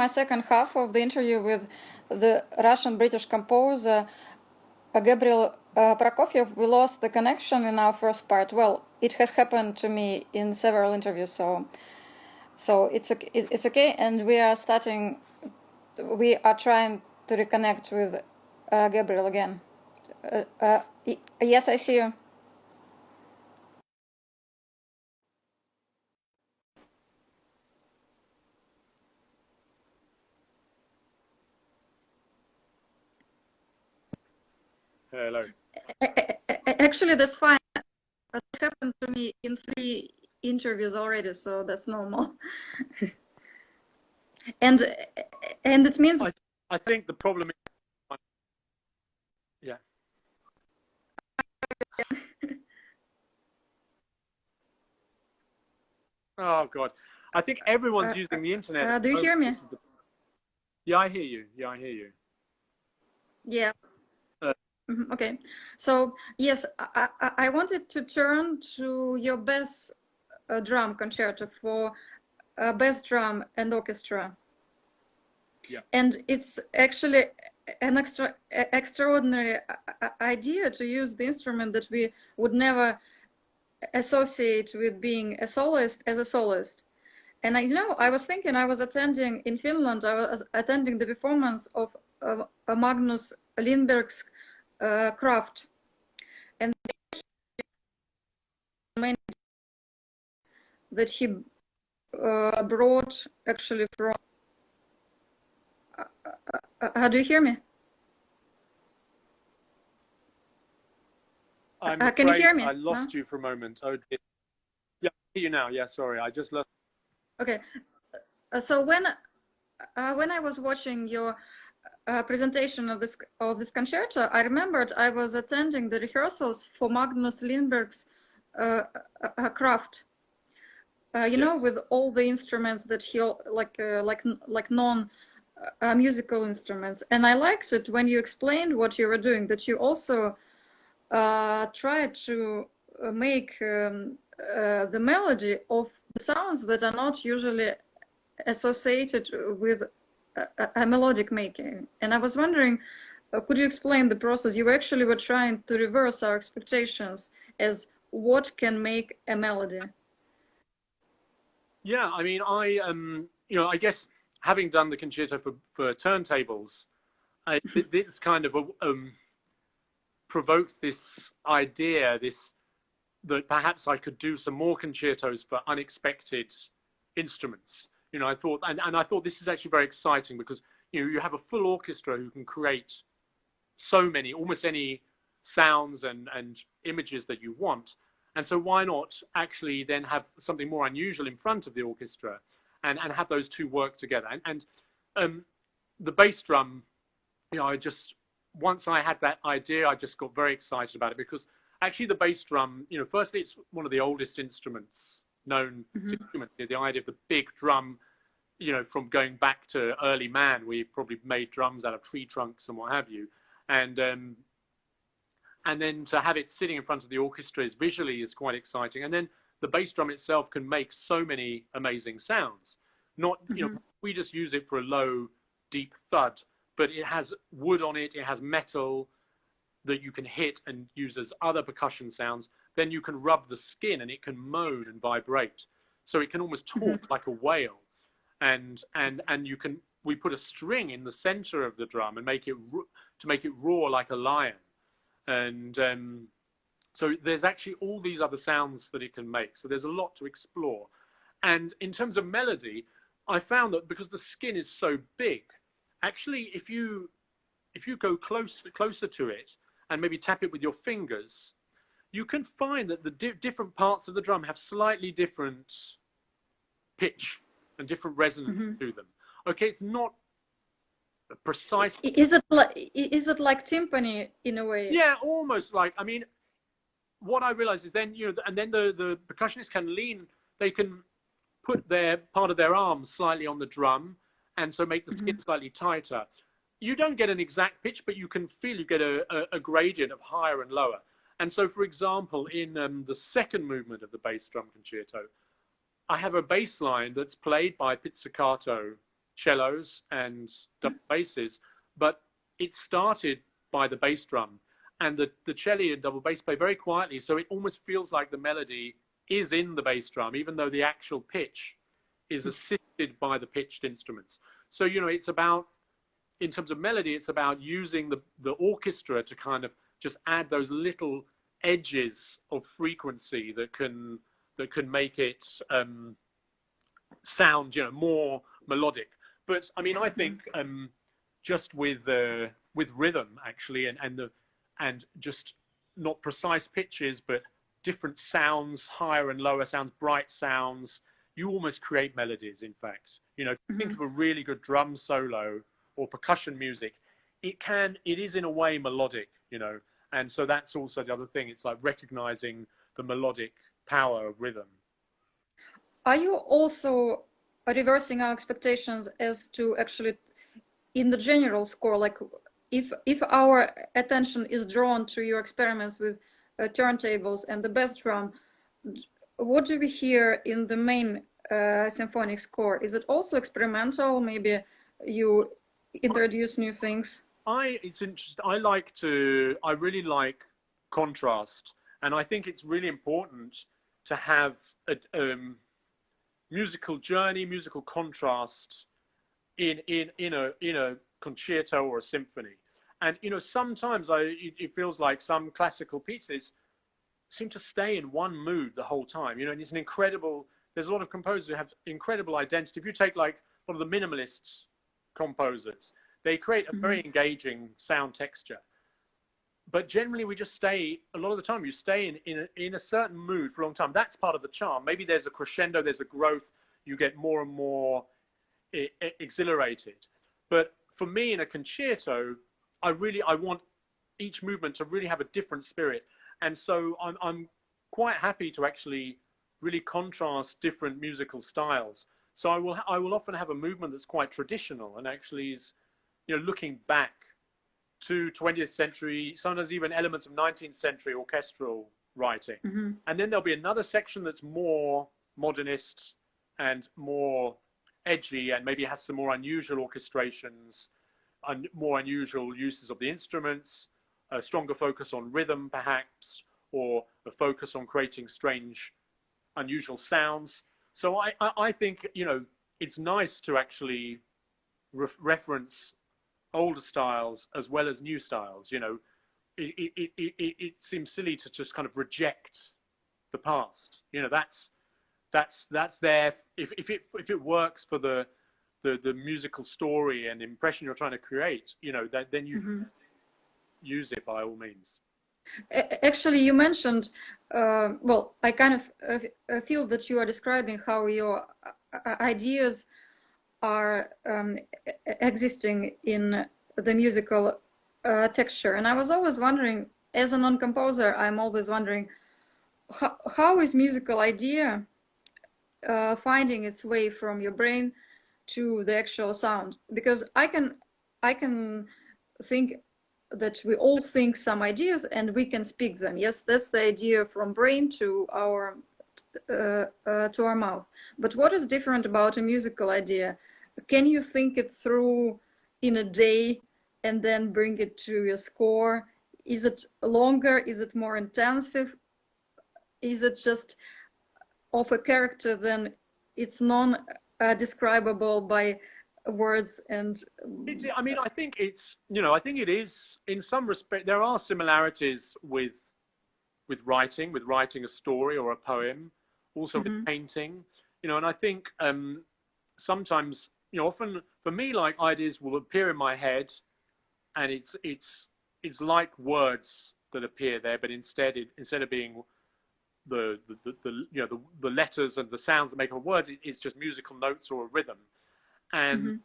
my second half of the interview with the Russian-British composer Gabriel Prokofiev, we lost the connection in our first part. Well, it has happened to me in several interviews, so it's okay, and we are trying to reconnect with Gabriel again. Yes, I see you. Hello. Actually, that's fine. It happened to me in 3 interviews already, so that's normal. and it means I think the problem is, yeah. Oh God, I think everyone's using the internet. Do you hear me? Yeah, I hear you. Yeah, I hear you. Yeah. Okay. So yes, I wanted to turn to your bass drum concerto for bass drum and orchestra. Yeah. And it's actually an extraordinary idea to use the instrument that we would never associate with being a soloist as a soloist. And I was thinking, I was attending in Finland, I was attending the performance of Magnus Lindberg's Craft, and that he brought actually from. How do you hear me? Can you hear me? I lost you for a moment. Oh, dear. Yeah, I hear you now. Yeah, sorry, I just lost. Okay, so when I was watching your presentation of this concerto, I remembered I was attending the rehearsals for Magnus Lindberg's Craft. You know, with all the instruments that he like non musical instruments, and I liked it when you explained what you were doing, that you also tried to make the melody of the sounds that are not usually associated with a melodic making. And I was wondering, could you explain the process? You actually were trying to reverse our expectations as what can make a melody. Yeah, I mean, I guess having done the concerto for turntables, it's kind of provoked this idea, that perhaps I could do some more concertos for unexpected instruments. I thought, and I thought this is actually very exciting because you have a full orchestra who can create so many, almost any sounds and images that you want. And so why not actually then have something more unusual in front of the orchestra and have those two work together? And the bass drum, once I had that idea, I just got very excited about it because actually the bass drum, firstly, it's one of the oldest instruments known to humanity. The idea of the big drum, from going back to early man, we probably made drums out of tree trunks and what have you. And then to have it sitting in front of the orchestra visually is quite exciting. And then the bass drum itself can make so many amazing sounds. Not, we just use it for a low, deep thud, but it has wood on it, it has metal that you can hit and use as other percussion sounds. Then you can rub the skin and it can moan and vibrate. So it can almost talk like a whale. And we put a string in the center of the drum and make it roar like a lion. And so there's actually all these other sounds that it can make. So there's a lot to explore. And in terms of melody, I found that because the skin is so big, actually, if you go closer to it and maybe tap it with your fingers, you can find that the different parts of the drum have slightly different pitch and different resonance to them. Okay, it's not precise. Is it like timpani in a way? Yeah, almost like. I mean, what I realized is then and then the percussionists can lean. They can put their part of their arm slightly on the drum, and so make the skin slightly tighter. You don't get an exact pitch, but you can feel you get a gradient of higher and lower. And so, for example, in the second movement of the bass drum concerto, I have a bass line that's played by pizzicato cellos and double basses, but it started by the bass drum, and the cello and double bass play very quietly, so it almost feels like the melody is in the bass drum, even though the actual pitch is assisted by the pitched instruments. So, you know, it's about, in terms of melody, it's about using the orchestra to kind of just add those little edges of frequency that can make it sound, you know, more melodic. But I mean, I think just with rhythm actually, and just not precise pitches, but different sounds, higher and lower sounds, bright sounds, you almost create melodies. In fact, you know, think of a really good drum solo or percussion music, it is in a way melodic, you know. And so that's also the other thing. It's like recognizing the melodic power of rhythm. Are you also reversing our expectations as to actually, in the general score, like if our attention is drawn to your experiments with turntables and the bass drum, what do we hear in the main symphonic score? Is it also experimental? Maybe you introduce new things? It's interesting. I really like contrast, and I think it's really important to have a musical journey, musical contrast in a concerto or a symphony. And you know, sometimes it feels like some classical pieces seem to stay in one mood the whole time. You know, and it's an incredible. There's a lot of composers who have incredible identity. If you take like one of the minimalist composers, they create a very engaging sound texture. But generally, we just stay, a lot of the time, you stay in a certain mood for a long time. That's part of the charm. Maybe there's a crescendo, there's a growth, you get more and more exhilarated. But for me, in a concerto, I want each movement to really have a different spirit. And so I'm quite happy to actually really contrast different musical styles. So I will often have a movement that's quite traditional and actually is, you know, looking back to 20th century, sometimes even elements of 19th century orchestral writing. And then there'll be another section that's more modernist and more edgy, and maybe has some more unusual orchestrations and more unusual uses of the instruments, a stronger focus on rhythm perhaps, or a focus on creating strange, unusual sounds. So I think, you know, it's nice to actually reference older styles as well as new styles. You know, it seems silly to just kind of reject the past. You know, that's there. If it works for the musical story and impression you're trying to create, you know, then you use it by all means. Actually, you mentioned, well, I kind of feel that you are describing how your ideas are existing in the musical texture. And I was always wondering, as a non-composer, I'm always wondering, how is musical idea finding its way from your brain to the actual sound? Because I can think that we all think some ideas and we can speak them. Yes, that's the idea from brain to our mouth. But what is different about a musical idea? Can you think it through in a day and then bring it to your score? Is it longer? Is it more intensive? Is it just of a character then it's non-describable by words? And I mean, I think it's, you know, I think it is in some respect. There are similarities with writing a story or a poem, also with painting, you know. And I think sometimes, you know, often for me, like, ideas will appear in my head, and it's like words that appear there, but instead of being the you know, the letters and the sounds that make up words, it's just musical notes or a rhythm. And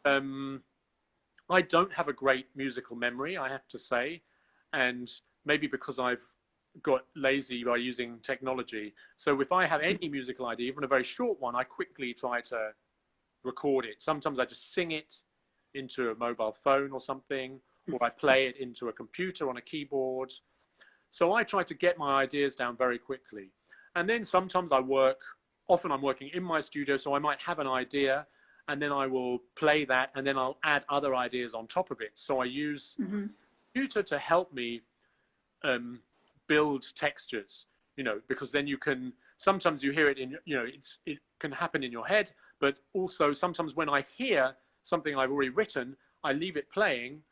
I don't have a great musical memory, I have to say, and maybe because I've got lazy by using technology. So if I have any musical idea, even a very short one, I quickly try to record it. Sometimes I just sing it into a mobile phone or something, or I play it into a computer on a keyboard. So I try to get my ideas down very quickly. And then sometimes often I'm working in my studio, so I might have an idea, and then I will play that, and then I'll add other ideas on top of it. So I use computer to help me build textures, because then you can, sometimes you hear it in, it can happen in your head, but also sometimes when I hear something I've already written, I leave it playing.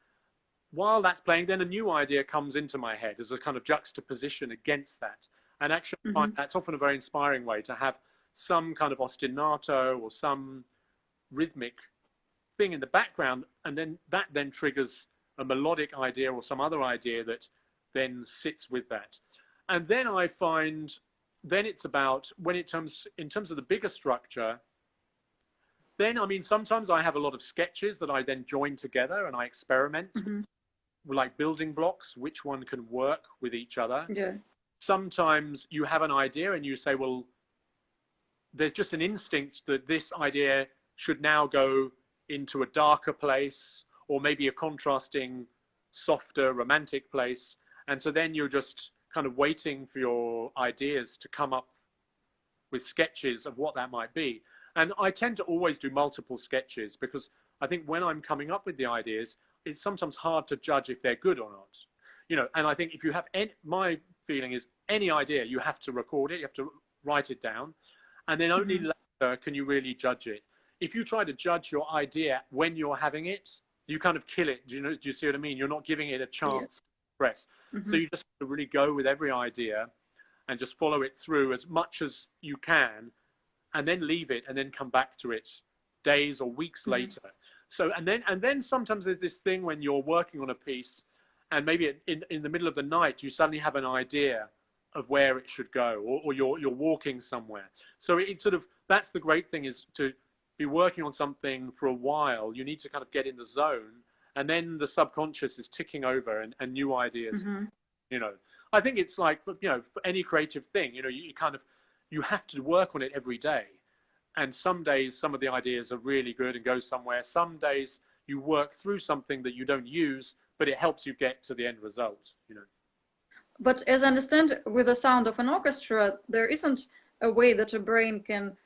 While that's playing, then a new idea comes into my head as a kind of juxtaposition against that. And actually, I find that's often a very inspiring way to have some kind of ostinato or some rhythmic thing in the background, and then that then triggers a melodic idea or some other idea that then sits with that. And then I find, then it's about, when it comes in terms of the bigger structure, then, I mean, sometimes I have a lot of sketches that I then join together and I experiment with, like building blocks, which one can work with each other. Yeah. Sometimes you have an idea and you say, well, there's just an instinct that this idea should now go into a darker place, or maybe a contrasting, softer, romantic place. And so then you're just kind of waiting for your ideas to come up with sketches of what that might be. And I tend to always do multiple sketches, because I think when I'm coming up with the ideas, it's sometimes hard to judge if they're good or not. And I think if you have my feeling is any idea, you have to record it, you have to write it down, and then only later can you really judge it. If you try to judge your idea when you're having it, you kind of kill it. Do you see what I mean? You're not giving it a chance to express. So you just have to really go with every idea and just follow it through as much as you can, and then leave it and then come back to it days or weeks later. So, and then sometimes there's this thing when you're working on a piece, and maybe in the middle of the night, you suddenly have an idea of where it should go, or you're walking somewhere. So it sort of, that's the great thing, is to be working on something for a while. You need to kind of get in the zone, and then the subconscious is ticking over and new ideas, I think it's like, for any creative thing, you have to work on it every day. And some days, some of the ideas are really good and go somewhere. Some days you work through something that you don't use, but it helps you get to the end result, But as I understand, with the sound of an orchestra, there isn't a way that a brain can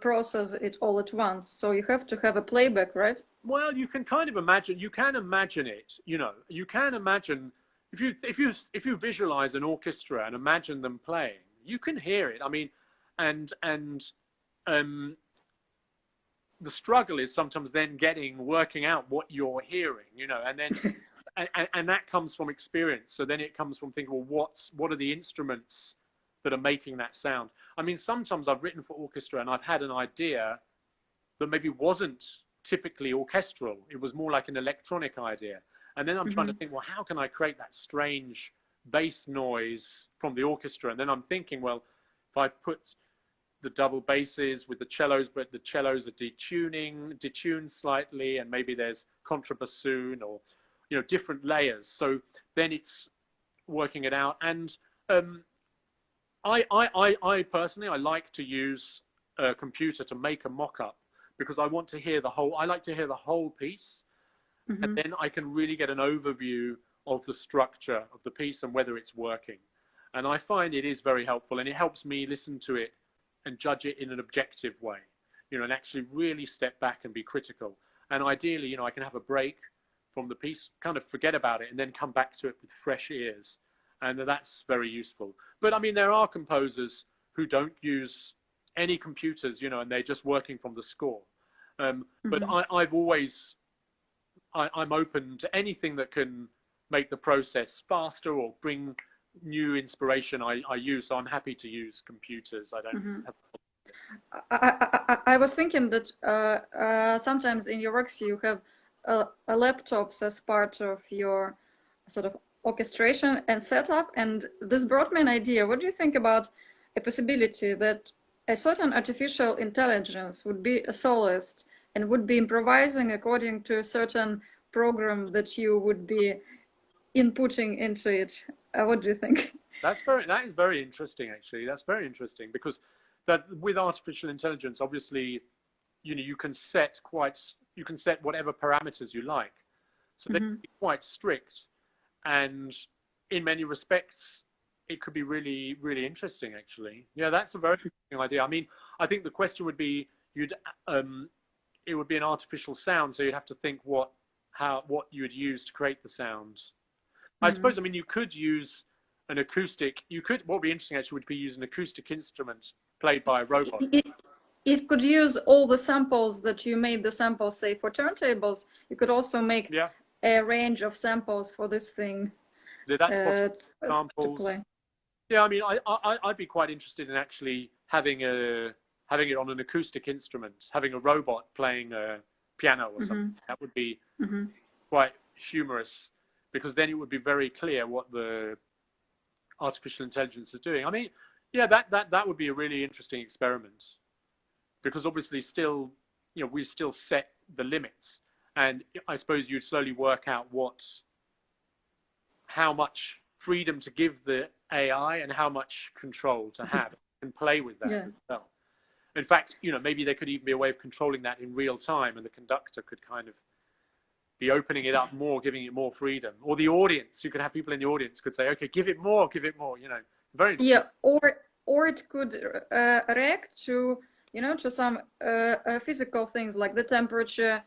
process it all at once. So you have to have a playback, right? Well, you can kind of imagine. You can imagine it. You can imagine if you visualize an orchestra and imagine them playing, you can hear it. I mean, and the struggle is sometimes then working out what you're hearing, and then and that comes from experience. So then it comes from thinking, well, what are the instruments that are making that sound? I mean, sometimes I've written for orchestra and I've had an idea that maybe wasn't typically orchestral. It was more like an electronic idea. And then I'm trying to think, well, how can I create that strange bass noise from the orchestra? And then I'm thinking, well, if I put the double basses with the cellos, but the cellos are detuned slightly, and maybe there's contrabassoon or different layers. So then it's working it out. And I personally, I like to use a computer to make a mock-up, because I want to hear I like to hear the whole piece, and then I can really get an overview of the structure of the piece and whether it's working. And I find it is very helpful, and it helps me listen to it and judge it in an objective way, and actually really step back and be critical. And ideally, I can have a break from the piece, kind of forget about it, and then come back to it with fresh ears. And that's very useful. But I mean, there are composers who don't use any computers, and they're just working from the score. But I'm open to anything that can make the process faster or bring new inspiration. I use, so I'm happy to use computers. I don't have. I was thinking that sometimes in your works you have laptops as part of your sort of orchestration and setup, and this brought me an idea. What do you think about a possibility that a certain artificial intelligence would be a soloist and would be improvising according to a certain program that you would be inputting into it? What do you think? That is very interesting, actually. That's very interesting, because that with artificial intelligence, obviously, you can set whatever parameters you like. So they can be quite strict, and in many respects, it could be really, really interesting, actually. Yeah, that's a very interesting idea. I mean, I think the question would be, it would be an artificial sound, so you'd have to think what you would use to create the sound. I suppose, I mean, you could use an acoustic. What would be interesting actually would be use an acoustic instrument played by a robot. It could use all the samples that you made the samples, say, for turntables. You could also make a range of samples for this thing. That's possible. Samples. To play. Yeah, I mean, I'd be quite interested in actually having it on an acoustic instrument, having a robot playing a piano or something. That would be quite humorous, because then it would be very clear what the artificial intelligence is doing. I mean, yeah, that would be a really interesting experiment, because obviously still, you know, we still set the limits, and I suppose you'd slowly work out how much freedom to give the AI and how much control to have and play with that as well. In fact, you know, maybe there could even be a way of controlling that in real time, and the conductor could kind of be opening it up more, giving it more freedom. Or the audience, you could have people in the audience could say, okay, give it more, you know. Very or it could react to, you know, to some physical things like the temperature,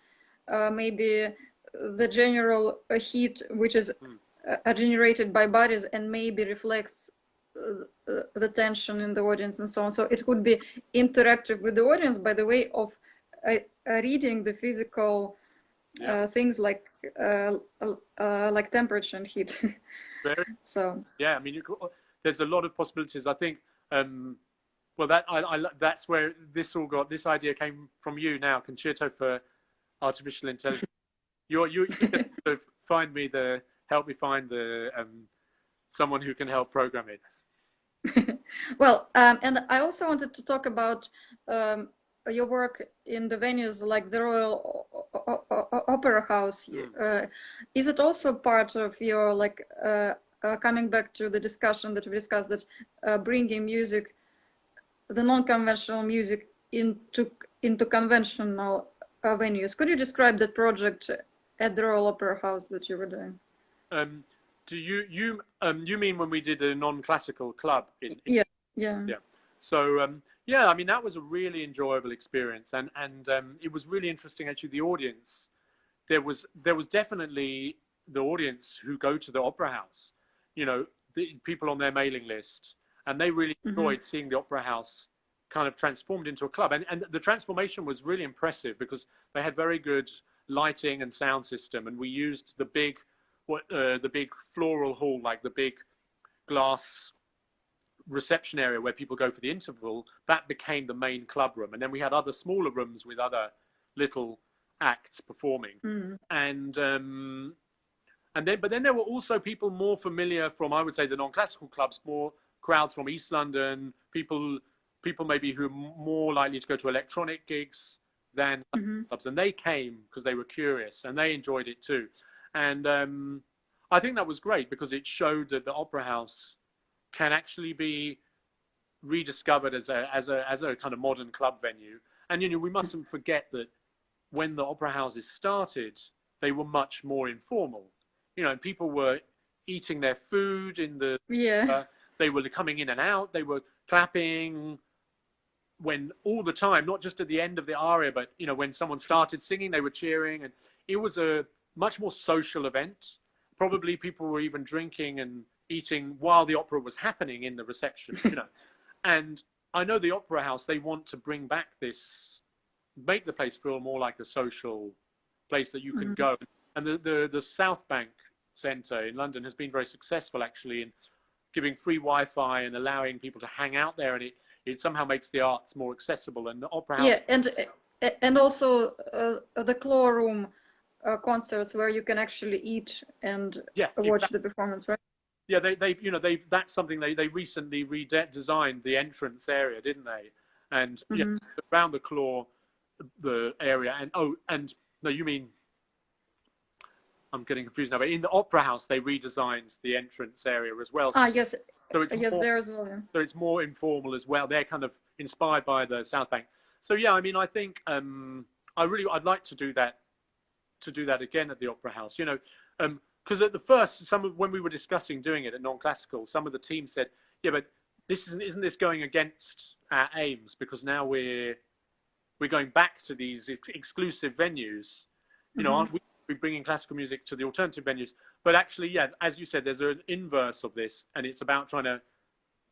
maybe the general heat, which is generated by bodies, and maybe reflects the tension in the audience and so on. So it could be interactive with the audience by the way of reading the physical things like temperature and heat. So yeah, I mean, there's a lot of possibilities. I think. Well, that's where this idea came from. You now, Concerto for Artificial Intelligence. You can help me find someone who can help program it. Well, and I also wanted to talk about your work in the venues like the Royal Opera House. Is it also part of your, like, coming back to the discussion that we discussed, that bringing music, the non-conventional music, into conventional venues? Could you describe that project at the Royal Opera House that you were doing? Do you mean when we did a non-classical club? Yeah. So yeah, I mean, that was a really enjoyable experience, and it was really interesting actually. The audience, there was definitely the audience who go to the Opera House, you know, the people on their mailing list, and they really enjoyed seeing the Opera House kind of transformed into a club, and the transformation was really impressive because they had very good lighting and sound system, and we used the big floral hall, like the big glass reception area where people go for the interval. That became the main club room, and then we had other smaller rooms with other little acts performing. And then there were also people more familiar from, I would say, the non-classical clubs, more crowds from East London, people maybe who are more likely to go to electronic gigs than clubs, and they came because they were curious and they enjoyed it too. And I think that was great because it showed that the Opera House can actually be rediscovered as a kind of modern club venue. And you know, we mustn't forget that when the opera houses started, they were much more informal. You know, and people were eating their food in the they were coming in and out. They were clapping when all the time, not just at the end of the aria, but you know, when someone started singing, they were cheering, and it was a much more social event. Probably people were even drinking and eating while the opera was happening in the reception, you know. And I know the Opera House, they want to bring back this, make the place feel more like a social place that you can go. And the South Bank Centre in London has been very successful actually in giving free Wi-Fi and allowing people to hang out there, and it somehow makes the arts more accessible. And the Opera House, and also the claw room concerts where you can actually eat and watch the performance, right? Yeah, that's something they recently redesigned the entrance area, didn't they? And around the claw, the area, and no, you mean, I'm getting confused now. But in the Opera House, they redesigned the entrance area as well. Yes. So it's there as well. Yeah. So it's more informal as well. They're kind of inspired by the South Bank. So yeah, I mean, I think I'd like to do that again at the Opera House. You know, because at the first, when we were discussing doing it at non-classical, some of the team said, "Yeah, but isn't this going against our aims? Because now we're we're going back to these exclusive venues. You know, aren't we bringing classical music to the alternative venues? But actually, yeah, as you said, there's an inverse of this, and it's about trying to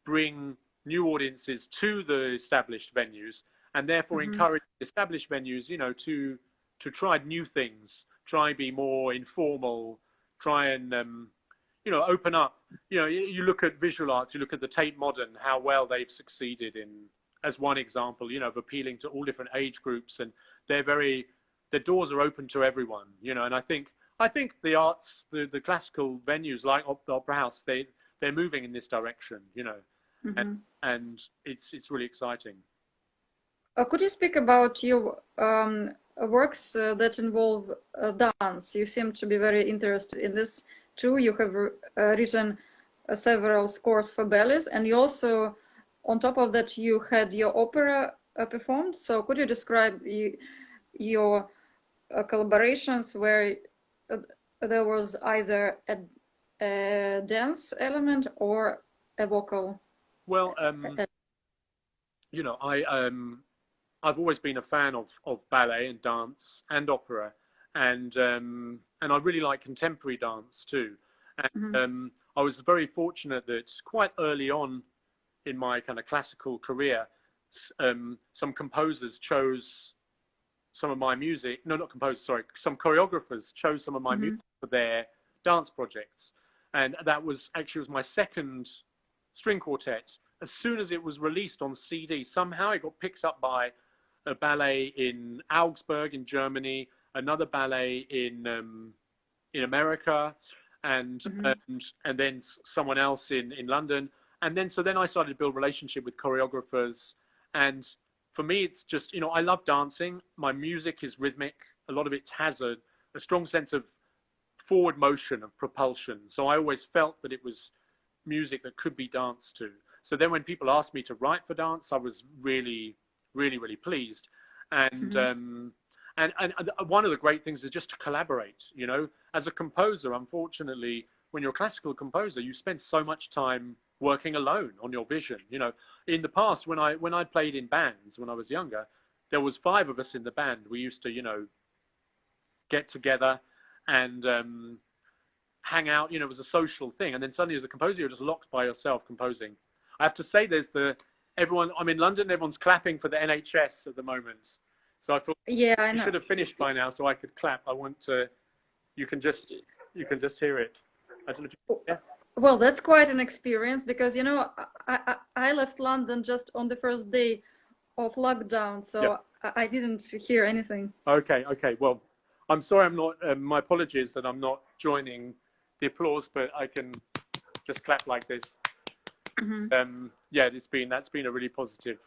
bring new audiences to the established venues, and therefore encourage established venues, you know, to try new things, try be more informal, try and you know, open up. You know, you look at visual arts, you look at the Tate Modern, how well they've succeeded in, as one example, you know, of appealing to all different age groups, and their doors are open to everyone, you know. And I think the arts, the classical venues like the Opera House, they're moving in this direction, you know, and it's really exciting. Could you speak about your works that involve dance? You seem to be very interested in this too. You have written several scores for ballets, and you also, on top of that, you had your opera performed. So could you describe your collaborations where there was either a dance element or a vocal? Well, you know, I've always been a fan of ballet and dance and opera, and I really like contemporary dance too. And I was very fortunate that quite early on in my kind of classical career, some composers chose some of my music. No, not composers, sorry. Some choreographers chose some of my music for their dance projects, and that was actually my second string quartet. As soon as it was released on CD, somehow it got picked up by a ballet in Augsburg in Germany, another ballet in America, and then someone else in London. And then then I started to build a relationship with choreographers. And for me, it's just, you know, I love dancing. My music is rhythmic. A lot of it has a strong sense of forward motion, of propulsion. So I always felt that it was music that could be danced to. So then when people asked me to write for dance, I was really, really, really pleased. And one of the great things is just to collaborate. You know, as a composer, unfortunately, when you're a classical composer, you spend so much time working alone on your vision. You know, in the past, when I played in bands when I was younger, there was 5 of us in the band. We used to, you know, get together and hang out. You know, it was a social thing. And then suddenly, as a composer, you're just locked by yourself composing. I have to say, everyone. I'm in London. Everyone's clapping for the NHS at the moment. So I thought, yeah, I know. You should have finished by now, so I could clap. I want to. You can just hear it. I don't know if you, yeah. Well, that's quite an experience, because, you know, I left London just on the first day of lockdown, so yeah. I didn't hear anything. Okay. Well, I'm sorry, I'm not. My apologies that I'm not joining the applause, but I can just clap like this. Yeah, that's been a really positive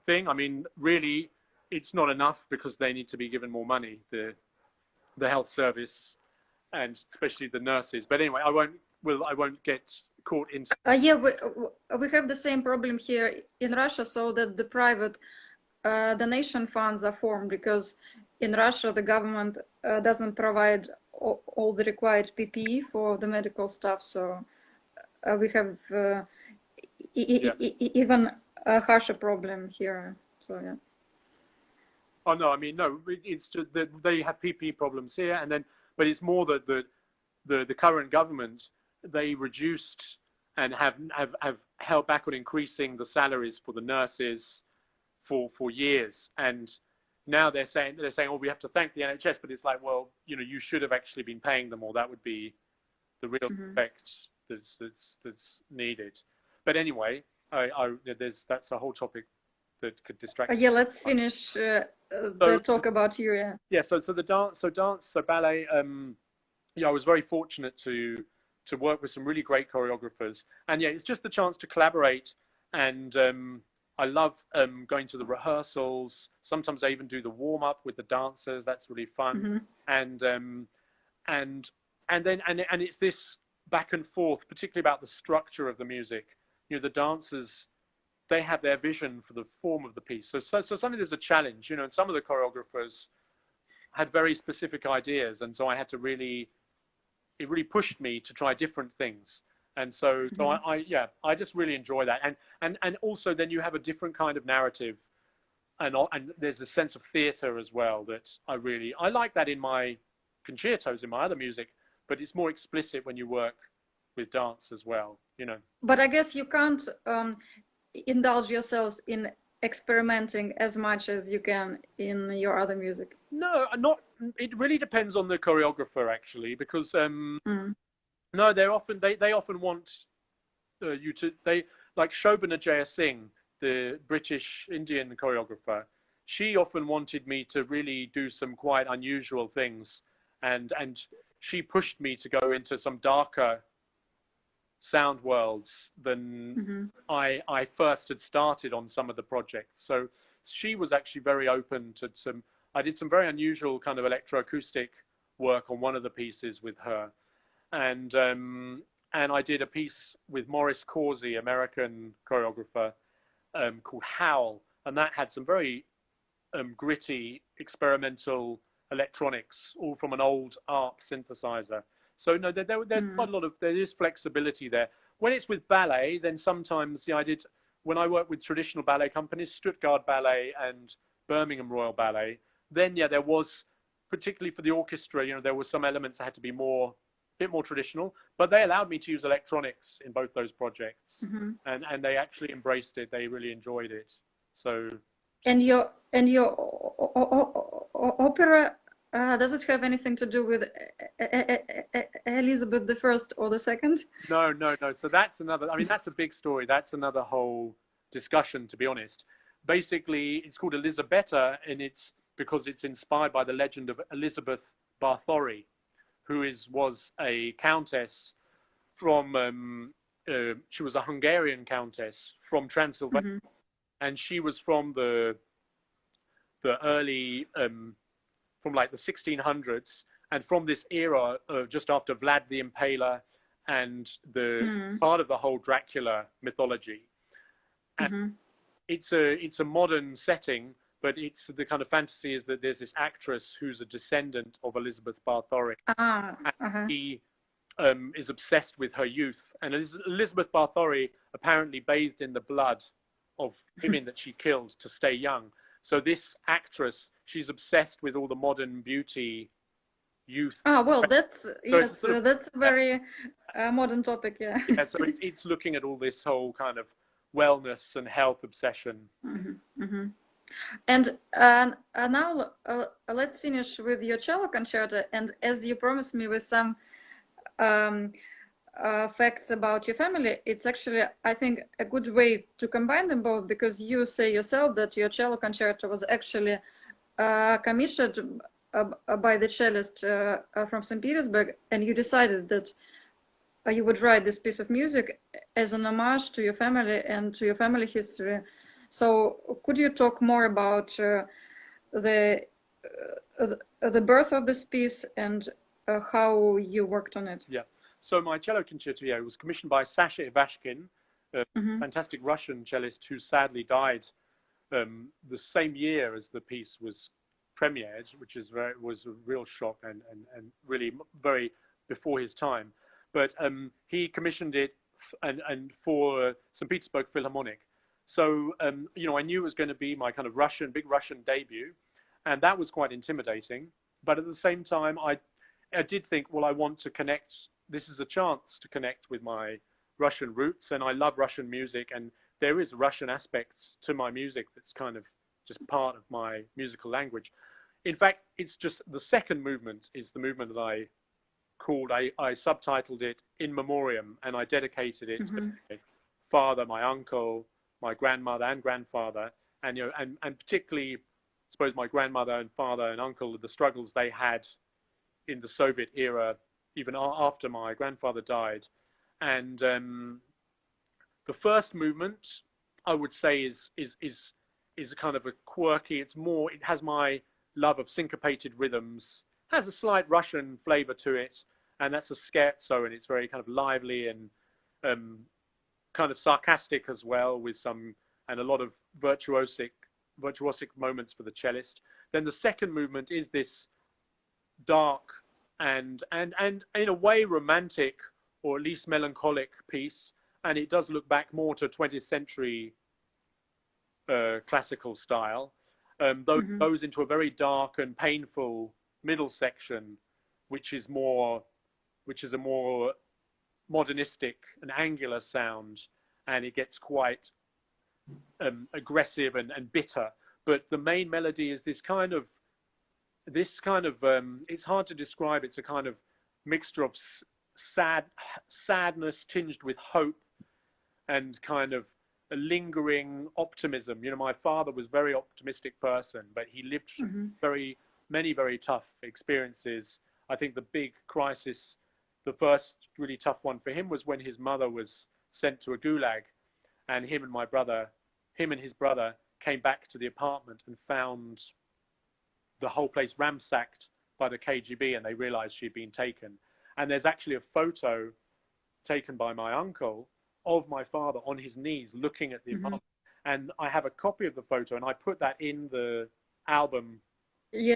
thing. I mean, really, it's not enough, because they need to be given more money, the health service, and especially the nurses. But anyway, I won't get caught into. Yeah, we have the same problem here in Russia, so that the private donation funds are formed, because in Russia the government doesn't provide all the required PPE for the medical staff. So we have even a harsher problem here. So yeah. Oh no, I mean no. It's just that they have PPE problems here, but it's more that the current government, they reduced and have held back on increasing the salaries for the nurses for years, and now they're saying, oh, we have to thank the NHS, but it's like, well, you know, you should have actually been paying them more. That would be the real effect that's needed. But anyway, that's a whole topic that could distract. Yeah, let's finish the talk about you. Yeah. So ballet. I was very fortunate to work with some really great choreographers, and yeah, it's just the chance to collaborate. And I love going to the rehearsals. Sometimes I even do the warm up with the dancers. That's really fun. And it's this back and forth, particularly about the structure of the music. You know, the dancers, they have their vision for the form of the piece. So suddenly there's a challenge, you know, and some of the choreographers had very specific ideas. And so I had to it really pushed me to try different things. And so I just really enjoy that. And also then you have a different kind of narrative and there's a sense of theatre as well that I like that in my concertos, in my other music, but it's more explicit when you work with dance as well, you know. But I guess you can't indulge yourselves in experimenting as much as you can in your other music. No, not. It really depends on the choreographer, actually, because no, they often want you to, they like Shobana Jaya Singh, the British Indian choreographer. She often wanted me to really do some quite unusual things, and she pushed me to go into some darker sound worlds than I first had started on some of the projects. So she was actually very open to some. I did some very unusual kind of electroacoustic work on one of the pieces with her, and I did a piece with Maurice Causey, American choreographer, called Howl, and that had some very gritty experimental electronics, all from an old ARP synthesizer. So no, there's quite a lot of, there is flexibility there. When it's with ballet, then sometimes, yeah, when I work with traditional ballet companies, Stuttgart Ballet and Birmingham Royal Ballet, then yeah, there was, particularly for the orchestra, you know, there were some elements that had to be a bit more traditional, but they allowed me to use electronics in both those projects, and they actually embraced it. They really enjoyed it. So. And your opera, does it have anything to do with Elizabeth I or the Second? No. So that's another. I mean, that's a big story. That's another whole discussion, to be honest. Basically, it's called Elisabetta, and it's because it's inspired by the legend of Elizabeth Bathory, who was a countess from. She was a Hungarian countess from Transylvania, and she was from the early. From like the 1600s, and from this era of just after Vlad the Impaler and the part of the whole Dracula mythology. And it's a modern setting, but it's the kind of fantasy is that there's this actress who's a descendant of Elizabeth Bathory. And he is obsessed with her youth. And Elizabeth Bathory apparently bathed in the blood of women that she killed to stay young. So this actress, she's obsessed with all the modern beauty, youth. Well, that's that's a very modern topic, yeah. Yeah, so it's looking at all this whole kind of wellness and health obsession. And now let's finish with your cello concerto. And as you promised me with some facts about your family, it's actually, I think, a good way to combine them both, because you say yourself that your cello concerto was actually commissioned by the cellist from St. Petersburg, and you decided that you would write this piece of music as an homage to your family and to your family history. So could you talk more about the birth of this piece and how you worked on it? Yeah. So my cello concerto was commissioned by Sasha Ivashkin, a fantastic Russian cellist who sadly died the same year as the piece was premiered, which was a real shock and really very before his time. But he commissioned it and for St. Petersburg Philharmonic. So you know, I knew it was going to be my kind of big Russian debut, and that was quite intimidating. But at the same time, I did think, well, I want to connect. This is a chance to connect with my Russian roots, and I love Russian music, and there is a Russian aspect to my music that's kind of just part of my musical language. In fact, it's just the second movement is the movement that I subtitled it In Memoriam, and I dedicated it to my father, my uncle, my grandmother and grandfather, and you know, and particularly, I suppose, my grandmother and father and uncle, the struggles they had in the Soviet era, even after my grandfather died. And the first movement, I would say, is a kind of a quirky. It has my love of syncopated rhythms, has a slight Russian flavor to it, and that's a scherzo, and it's very kind of lively and kind of sarcastic as well, with and a lot of virtuosic moments for the cellist. Then the second movement is this dark and in a way romantic, or at least melancholic piece, and it does look back more to 20th century classical style. Goes into a very dark and painful middle section, which is a more modernistic and angular sound, and it gets quite aggressive and bitter. But the main melody is this kind of it's hard to describe. It's a kind of mixture of sadness tinged with hope and kind of a lingering optimism. You know, my father was a very optimistic person, but he lived many very tough experiences. I think the big crisis, the first really tough one for him, was when his mother was sent to a gulag, and him and his brother came back to the apartment and found the whole place ransacked by the KGB, and they realized she'd been taken. And there's actually a photo taken by my uncle of my father on his knees looking at the apartment. And I have a copy of the photo, and I put that in the album. Yeah,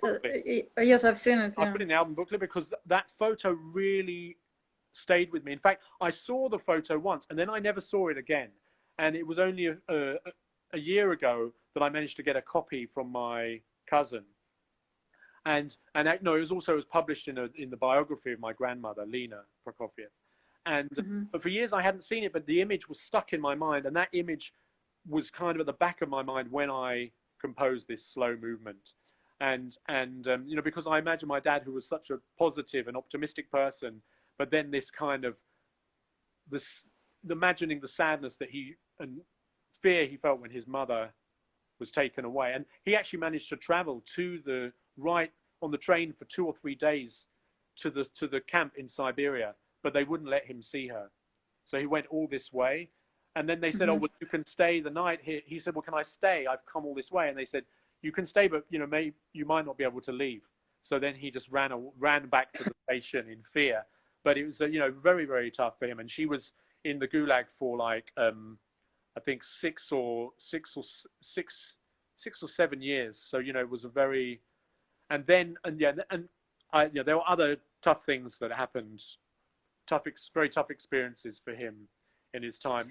yes, I've seen it. Yeah. I put it in the album booklet because that photo really stayed with me. In fact, I saw the photo once, and then I never saw it again. And it was only a year ago that I managed to get a copy from my cousin. And it was published in the biography of my grandmother, Lena Prokofiev. And but for years I hadn't seen it, but the image was stuck in my mind, and that image was kind of at the back of my mind when I composed this slow movement. And because I imagine my dad, who was such a positive and optimistic person, but then this kind of imagining the sadness and fear he felt when his mother was taken away. And he actually managed to travel on the train for 2 or 3 days to the camp in Siberia, but they wouldn't let him see her. So he went all this way. And then they said, oh, well, you can stay the night here. He said, well, can I stay? I've come all this way. And they said, you can stay, but you might not be able to leave. So then he just ran back to the station in fear. But it was very, very tough for him. And she was in the gulag for I think 6 or 7 years. So it was a very, there were other tough things that happened, very tough experiences for him in his time.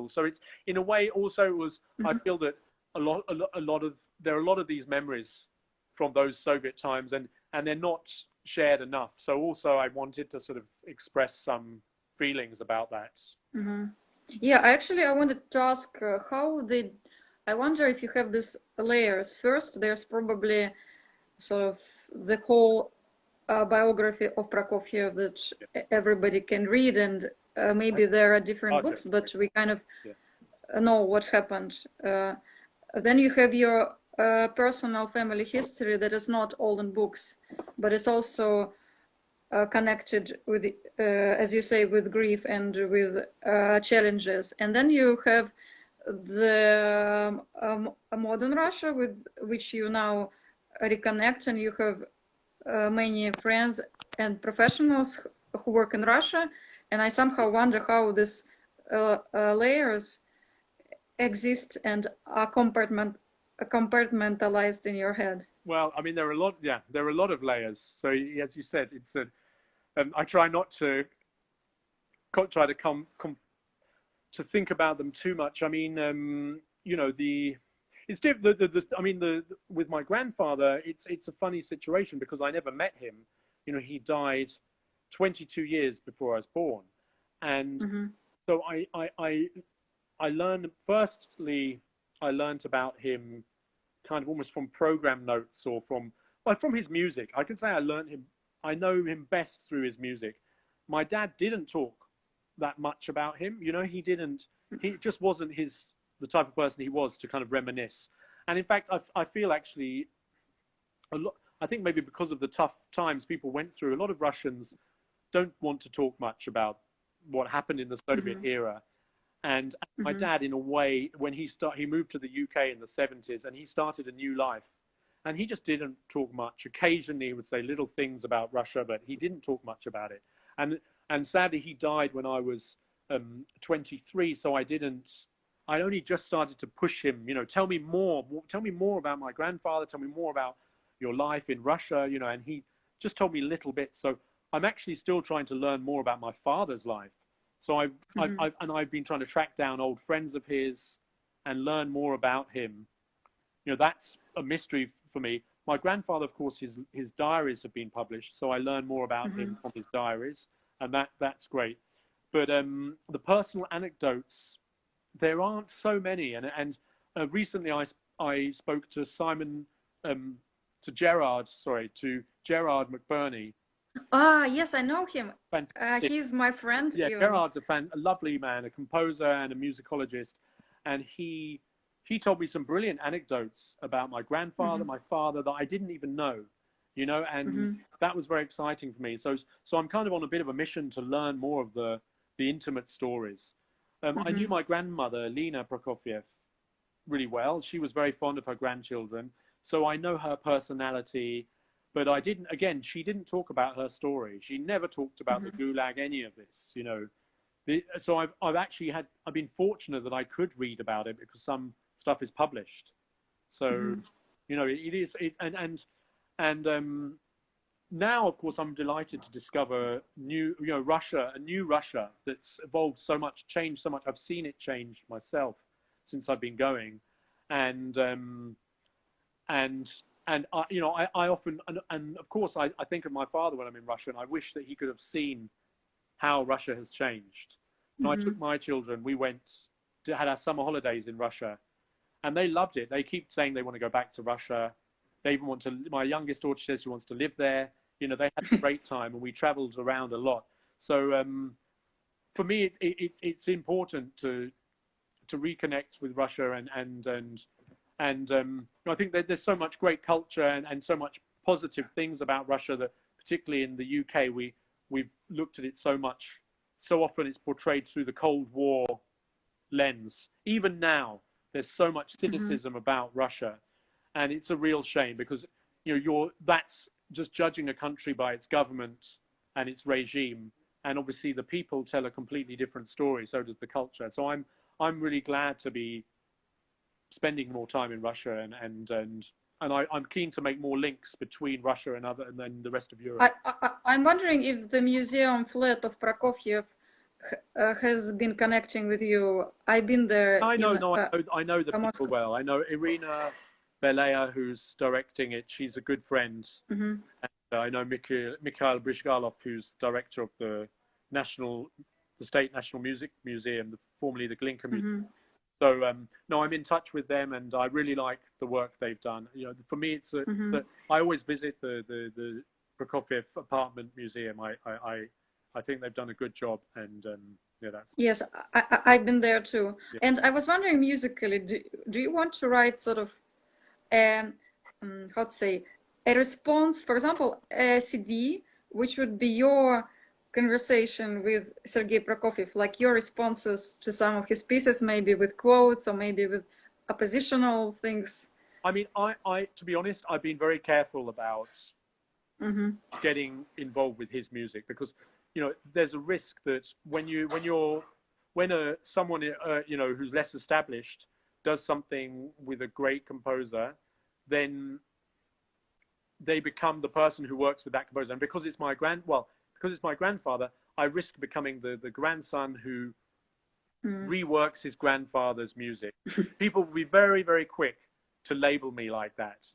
So it's in a way also it was. I feel that there are a lot of these memories from those Soviet times, and they're not shared enough. So also I wanted to sort of express some feelings about that. Yeah, actually, I wanted to ask I wonder if you have these layers. First, there's probably sort of the whole biography of Prokofiev that everybody can read, and maybe there are different books, but we kind of know what happened. Then you have your personal family history that is not all in books, but it's also connected with, as you say, with grief and with challenges. And then you have the modern Russia with which you now reconnect, and you have many friends and professionals who work in Russia. And I somehow wonder how these layers exist and are compartmentalized in your head. Well, I mean, there are a lot of layers. So as you said, it's I try not to to think about them too much. I mean, it's with my grandfather, it's a funny situation because I never met him. He died 22 years before I was born, and so I learned about him kind of almost from program notes or from his music. I can say I know him best through his music. My dad didn't talk that much about him. He just wasn't the type of person he was to kind of reminisce. And in fact, I feel actually I think maybe because of the tough times people went through, a lot of Russians don't want to talk much about what happened in the Soviet era. And my dad, in a way, when he moved to the UK in the 70s and he started a new life, and he just didn't talk much. Occasionally he would say little things about Russia, but he didn't talk much about it. And sadly he died when I was 23, so I only just started to push him, tell me more about my grandfather, tell me more about your life in Russia, and he just told me little bits. So I'm actually still trying to learn more about my father's life. So I've been trying to track down old friends of his and learn more about him. that's a mystery for me. My grandfather, of course, his diaries have been published, so I learn more about him from his diaries, and that's great. But the personal anecdotes, there aren't so many, and recently I spoke to to Gerard McBurney. Ah, yes, I know him. Fantastic. He's my friend Yeah, even. Gerard's a lovely man, a composer and a musicologist, and he told me some brilliant anecdotes about my grandfather, my father, that I didn't even know, and that was very exciting for me. So I'm kind of on a bit of a mission to learn more of the intimate stories. I knew my grandmother, Lena Prokofiev, really well. She was very fond of her grandchildren, so I know her personality. But she didn't talk about her story. She never talked about the Gulag, any of this. So I've been fortunate that I could read about it because some stuff is published. So, it is, and now, of course, I'm delighted to discover a new Russia that's evolved so much, changed so much. I've seen it change myself since I've been going, and I often, and of course, I think of my father when I'm in Russia, and I wish that he could have seen how Russia has changed. I took my children, we had our summer holidays in Russia, and they loved it. They keep saying they want to go back to Russia. They even my youngest daughter says she wants to live there. They had a great time, and we traveled around a lot. So for me, it's important to reconnect with Russia, and I think that there's so much great culture and so much positive things about Russia that, particularly in the UK, we've looked at it so much. So often it's portrayed through the Cold War lens. Even now, there's so much cynicism about Russia, and it's a real shame because that's just judging a country by its government and its regime, and obviously the people tell a completely different story. So does the culture. So I'm really glad to be spending more time in Russia, and I'm keen to make more links between Russia and then the rest of Europe. I'm wondering if the museum flat of Prokofiev has been connecting with you. I've been there. I know the people well. I know Irina Belaya, who's directing it. She's a good friend. And, I know Mikhail Brishgalov, who's director of the State National Music Museum, formerly the Glinka Museum. So no, I'm in touch with them, and I really like the work they've done. For me, it's I always visit the Prokofiev Apartment Museum. I think they've done a good job, and that's. Yes, I've been there too. Yeah. And I was wondering, musically, do you want to write sort of how to say, a response, for example, a CD, which would be your conversation with Sergei Prokofiev, like your responses to some of his pieces, maybe with quotes or maybe with oppositional things? I mean, I to be honest, I've been very careful about getting involved with his music because there's a risk that when someone who's less established does something with a great composer, then they become the person who works with that composer, and because it's my grandfather, I risk becoming the grandson who reworks his grandfather's music. People will be very, very quick to label me like that.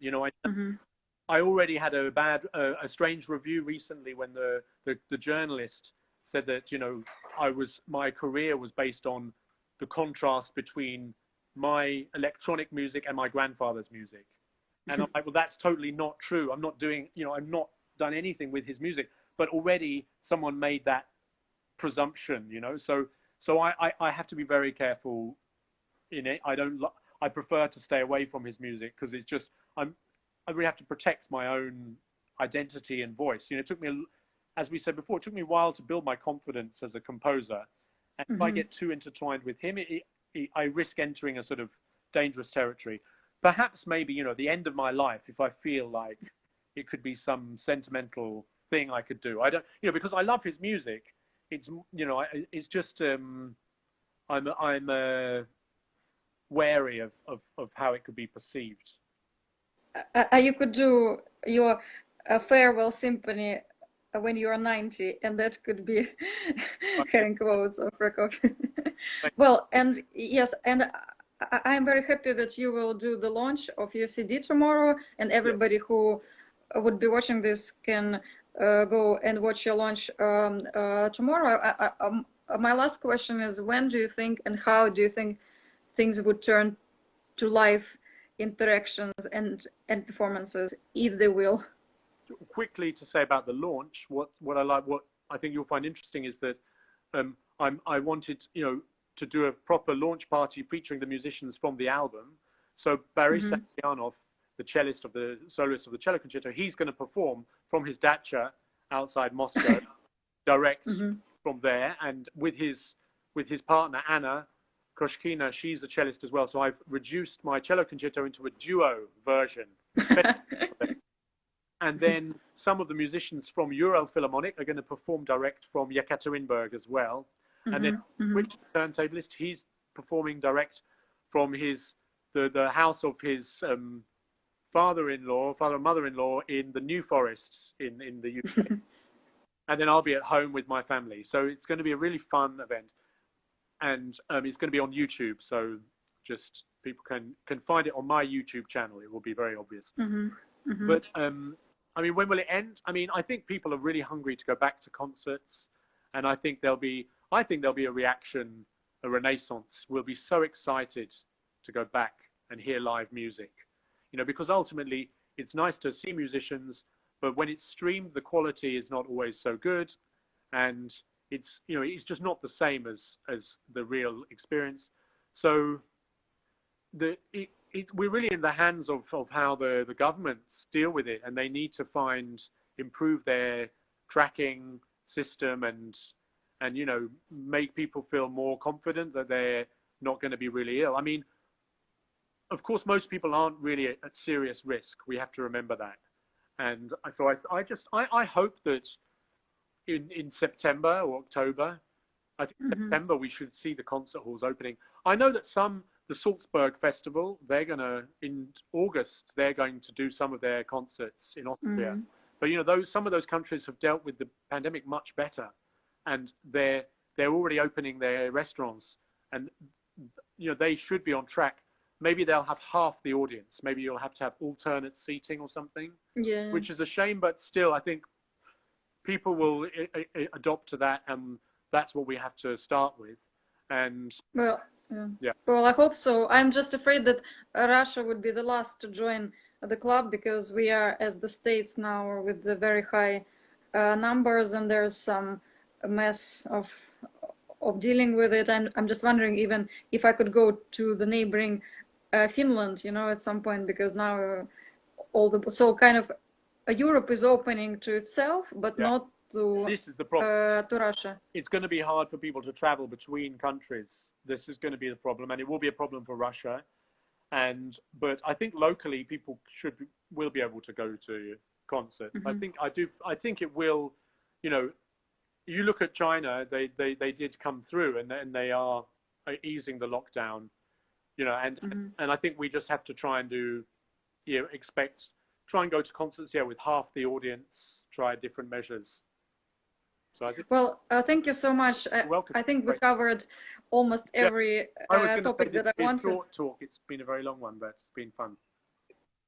I already had a strange review recently when the journalist said that my career was based on the contrast between my electronic music and my grandfather's music, and I'm like, well, that's totally not true. I'm not doing, I'm not done anything with his music, but already someone made that presumption, so I have to be very careful in it. I prefer to stay away from his music because it's just I really have to protect my own identity and voice. It took me, as we said before, it took me a while to build my confidence as a composer, and if I get too intertwined with him, I risk entering a sort of dangerous territory. Perhaps maybe the end of my life, if I feel like it could be some sentimental thing I could do. I don't, because I love his music. It's it's just I'm wary of how it could be perceived. You could do your farewell symphony when you are 90, and that could be having quotes of Prokofiev. Well, and yes, and I'm very happy that you will do the launch of your CD tomorrow, and everybody who would be watching this can go and watch your launch tomorrow. My last question is, when do you think and how do you think things would turn to live interactions and performances, if they will? Quickly to say about the launch, what I think you'll find interesting is that I wanted, to do a proper launch party featuring the musicians from the album. So Boris Safyanov, the cellist of the soloist of the cello concerto, he's going to perform from his dacha outside Moscow, direct from there, and with his partner Anna Koshkina, she's a cellist as well. So I've reduced my cello concerto into a duo version. And then some of the musicians from Ural Philharmonic are going to perform direct from Yekaterinburg as well. And then Rich, the turntablist, he's performing direct from the house of his father and mother-in-law in the New Forest in the UK. And then I'll be at home with my family. So it's going to be a really fun event. And it's going to be on YouTube. So just people can find it on my YouTube channel. It will be very obvious. But I mean, when will it end? I mean, I think people are really hungry to go back to concerts, and I think there'll be a reaction, a renaissance. We'll be so excited to go back and hear live music, because ultimately it's nice to see musicians, but when it's streamed, the quality is not always so good, and it's just not the same as the real experience. So we're really in the hands of how the governments deal with it, and they need to improve their tracking system and make people feel more confident that they're not going to be really ill. I mean, of course, most people aren't really at serious risk. We have to remember that. And so I hope that in September or October, I think September, we should see the concert halls opening. I know that the Salzburg Festival, in August, they're going to do some of their concerts in Austria. But some of those countries have dealt with the pandemic much better, and they're already opening their restaurants, and they should be on track. Maybe they'll have half the audience. Maybe you'll have to have alternate seating or something, which is a shame, but still, I think people will adopt to that, and that's what we have to start with. And well, I hope so. I'm just afraid that Russia would be the last to join the club, because we are, as the States now, with the very high numbers, and there's some mess of dealing with it. I'm just wondering even if I could go to the neighboring Finland, at some point, because now Europe is opening to itself, but not to this is the problem. To Russia. It's going to be hard for people to travel between countries. This is going to be the problem, and it will be a problem for Russia. But I think locally people will be able to go to concerts. I think it will. You look at China; they did come through, and they are easing the lockdown. And I think we just have to try and try and go to concerts with half the audience. Try different measures. So I think. Well, thank you so much. I think we covered almost every topic that I wanted. Short talk. It's been a very long one, but it's been fun.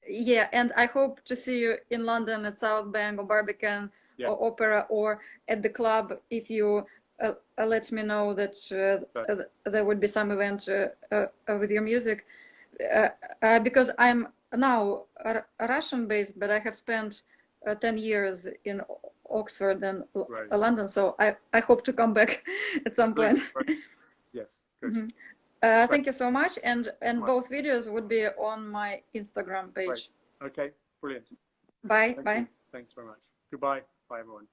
Yeah, and I hope to see you in London at South Bank or Barbican or Opera or at the club, if you let me know that there would be some event with your music, because I'm now Russian based, but I have spent 10 years in Oxford and London, so I hope to come back at some point. Yes, good. Thank you so much, and both videos would be on my Instagram page. Great. Okay, brilliant. Bye. Thank you. Thanks very much. Goodbye. Bye, everyone.